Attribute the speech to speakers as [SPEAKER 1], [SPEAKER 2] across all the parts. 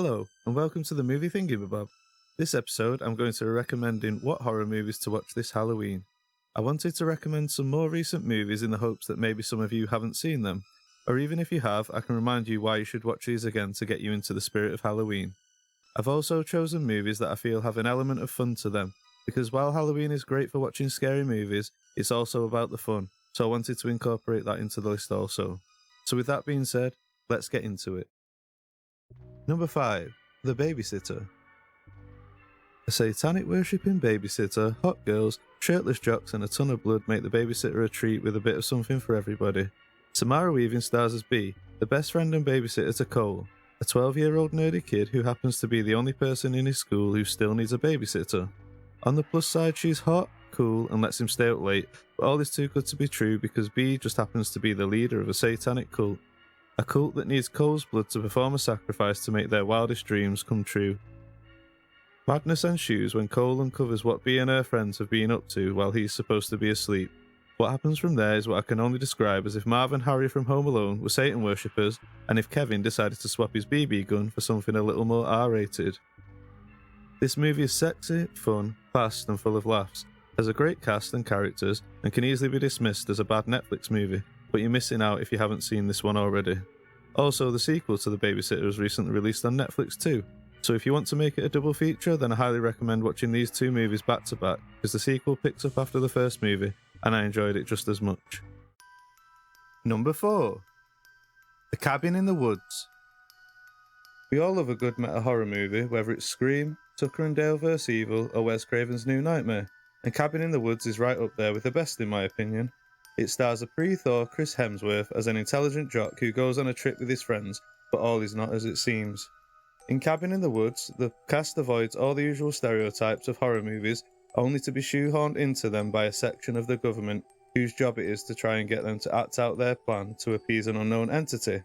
[SPEAKER 1] Hello, and welcome to the Movie Thingy-Bob. This episode, I'm going to be recommending what horror movies to watch this Halloween. I wanted to recommend some more recent movies in the hopes that maybe some of you haven't seen them, or even if you have, I can remind you why you should watch these again to get you into the spirit of Halloween. I've also chosen movies that I feel have an element of fun to them, because while Halloween is great for watching scary movies, it's also about the fun, so I wanted to incorporate that into the list also. So with that being said, let's get into it. Number 5. The Babysitter. A satanic worshipping babysitter, hot girls, shirtless jocks and a ton of blood make the babysitter a treat with a bit of something for everybody. Samara Weaving stars as Bee, the best friend and babysitter to Cole, a 12-year-old nerdy kid who happens to be the only person in his school who still needs a babysitter. On the plus side, she's hot, cool and lets him stay up late, but all is too good to be true because Bee just happens to be the leader of a satanic cult. A cult that needs Cole's blood to perform a sacrifice to make their wildest dreams come true. Madness ensues when Cole uncovers what Bee and her friends have been up to while he's supposed to be asleep. What happens from there is what I can only describe as if Marv and Harry from Home Alone were Satan worshippers, and if Kevin decided to swap his BB gun for something a little more R-rated. This movie is sexy, fun, fast and full of laughs, has a great cast and characters, and can easily be dismissed as a bad Netflix movie, but you're missing out if you haven't seen this one already. Also, the sequel to The Babysitter was recently released on Netflix too, so if you want to make it a double feature, then I highly recommend watching these two movies back to back, because the sequel picks up after the first movie, and I enjoyed it just as much. Number 4. The Cabin in the Woods. We all love a good meta-horror movie, whether it's Scream, Tucker and Dale vs. Evil, or Wes Craven's New Nightmare, and Cabin in the Woods is right up there with the best in my opinion. It stars a pre-Thor Chris Hemsworth as an intelligent jock who goes on a trip with his friends, but all is not as it seems. In Cabin in the Woods, the cast avoids all the usual stereotypes of horror movies, only to be shoehorned into them by a section of the government whose job it is to try and get them to act out their plan to appease an unknown entity.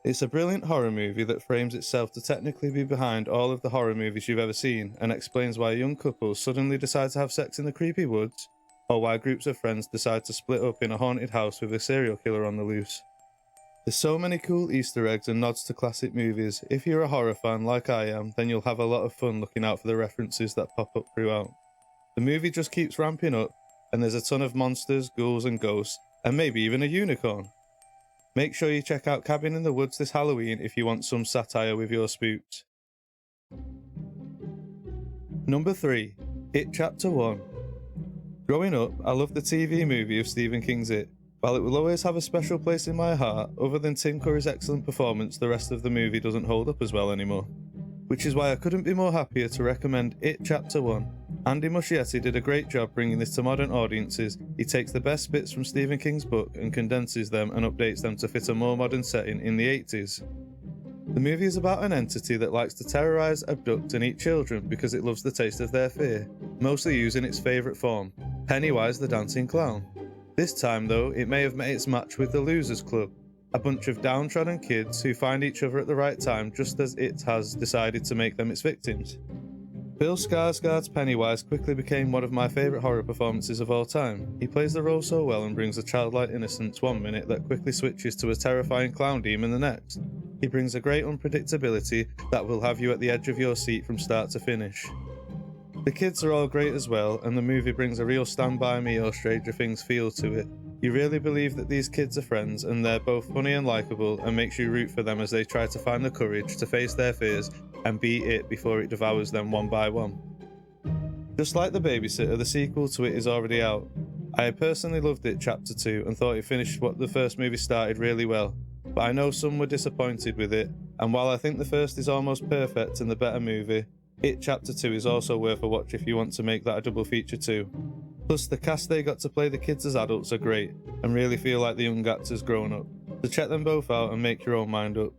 [SPEAKER 1] It's a brilliant horror movie that frames itself to technically be behind all of the horror movies you've ever seen and explains why young couples suddenly decide to have sex in the creepy woods, or why groups of friends decide to split up in a haunted house with a serial killer on the loose. There's so many cool Easter eggs and nods to classic movies. If you're a horror fan like I am, then you'll have a lot of fun looking out for the references that pop up throughout. The movie just keeps ramping up, and there's a ton of monsters, ghouls and ghosts, and maybe even a unicorn. Make sure you check out Cabin in the Woods this Halloween if you want some satire with your spooks. Number 3. It Chapter 1. Growing up, I loved the TV movie of Stephen King's It. While it will always have a special place in my heart, other than Tim Curry's excellent performance, the rest of the movie doesn't hold up as well anymore. Which is why I couldn't be more happier to recommend It Chapter 1. Andy Muschietti did a great job bringing this to modern audiences. He takes the best bits from Stephen King's book and condenses them and updates them to fit a more modern setting in the 80s. The movie is about an entity that likes to terrorise, abduct and eat children because it loves the taste of their fear, mostly using its favourite form, Pennywise the Dancing Clown. This time though, it may have met its match with the Losers Club, a bunch of downtrodden kids who find each other at the right time just as it has decided to make them its victims. Bill Skarsgård's Pennywise quickly became one of my favourite horror performances of all time. He plays the role so well and brings a childlike innocence one minute that quickly switches to a terrifying clown demon the next. He brings a great unpredictability that will have you at the edge of your seat from start to finish. The kids are all great as well, and the movie brings a real Stand By Me or Stranger Things feel to it. You really believe that these kids are friends, and they're both funny and likeable, and makes you root for them as they try to find the courage to face their fears and beat it before it devours them one by one. Just like The Babysitter, the sequel to it is already out. I personally loved it Chapter 2 and thought it finished what the first movie started really well, but I know some were disappointed with it, and while I think the first is almost perfect and the better movie, It Chapter 2 is also worth a watch if you want to make that a double feature too. Plus the cast they got to play the kids as adults are great, and really feel like the young actors grown up, so check them both out and make your own mind up.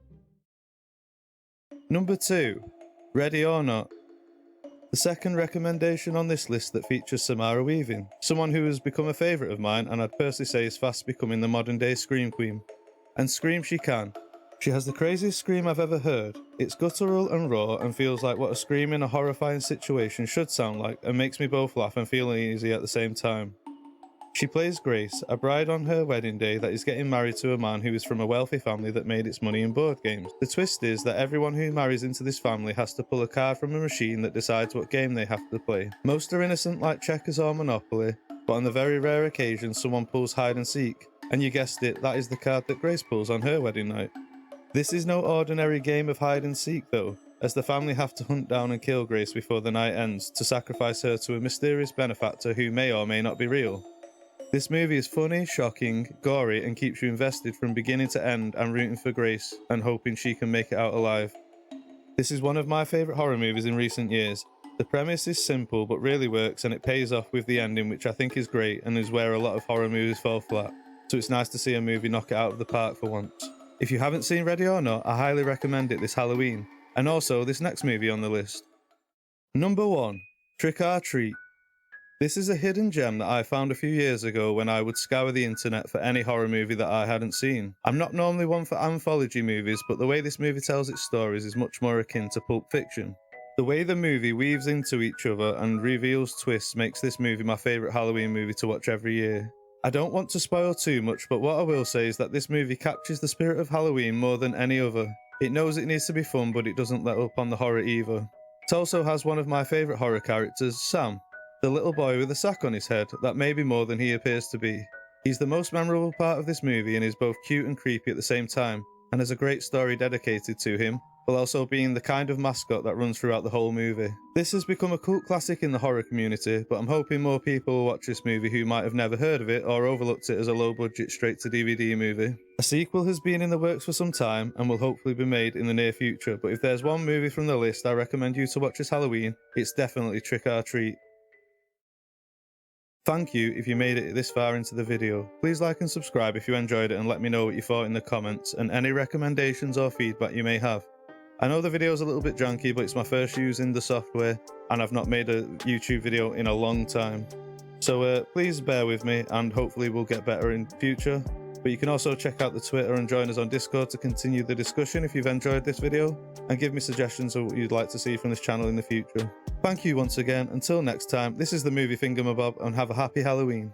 [SPEAKER 1] Number 2. Ready or Not. The second recommendation on this list that features Samara Weaving, someone who has become a favourite of mine and I'd personally say is fast becoming the modern day Scream Queen. And scream she can. She has the craziest scream I've ever heard. It's guttural and raw and feels like what a scream in a horrifying situation should sound like, and makes me both laugh and feel uneasy at the same time. She plays Grace, a bride on her wedding day that is getting married to a man who is from a wealthy family that made its money in board games. The twist is that everyone who marries into this family has to pull a card from a machine that decides what game they have to play. Most are innocent like checkers or Monopoly, but on the very rare occasion someone pulls hide and seek, and you guessed it, that is the card that Grace pulls on her wedding night. This is no ordinary game of hide and seek though, as the family have to hunt down and kill Grace before the night ends to sacrifice her to a mysterious benefactor who may or may not be real. This movie is funny, shocking, gory, and keeps you invested from beginning to end and rooting for Grace and hoping she can make it out alive. This is one of my favourite horror movies in recent years. The premise is simple but really works, and it pays off with the ending, which I think is great and is where a lot of horror movies fall flat. So it's nice to see a movie knock it out of the park for once. If you haven't seen Ready or Not, I highly recommend it this Halloween, and also this next movie on the list. Number 1. Trick or Treat. This is a hidden gem that I found a few years ago when I would scour the internet for any horror movie that I hadn't seen. I'm not normally one for anthology movies, but the way this movie tells its stories is much more akin to Pulp Fiction. The way the movie weaves into each other and reveals twists makes this movie my favourite Halloween movie to watch every year. I don't want to spoil too much, but what I will say is that this movie captures the spirit of Halloween more than any other. It knows it needs to be fun, but it doesn't let up on the horror either. It also has one of my favourite horror characters, Sam, the little boy with a sack on his head that may be more than he appears to be. He's the most memorable part of this movie and is both cute and creepy at the same time, and has a great story dedicated to him, while also being the kind of mascot that runs throughout the whole movie. This has become a cult classic in the horror community, but I'm hoping more people will watch this movie who might have never heard of it or overlooked it as a low-budget straight-to-DVD movie. A sequel has been in the works for some time and will hopefully be made in the near future, but if there's one movie from the list I recommend you to watch this Halloween, it's definitely Trick or Treat. Thank you if you made it this far into the video. Please like and subscribe if you enjoyed it and let me know what you thought in the comments and any recommendations or feedback you may have. I know the video is a little bit janky, but it's my first using the software and I've not made a YouTube video in a long time. So please bear with me and hopefully we'll get better in future. But you can also check out the Twitter and join us on Discord to continue the discussion if you've enjoyed this video and give me suggestions of what you'd like to see from this channel in the future. Thank you once again. Until next time, this is the Movie Thingamabob and have a happy Halloween.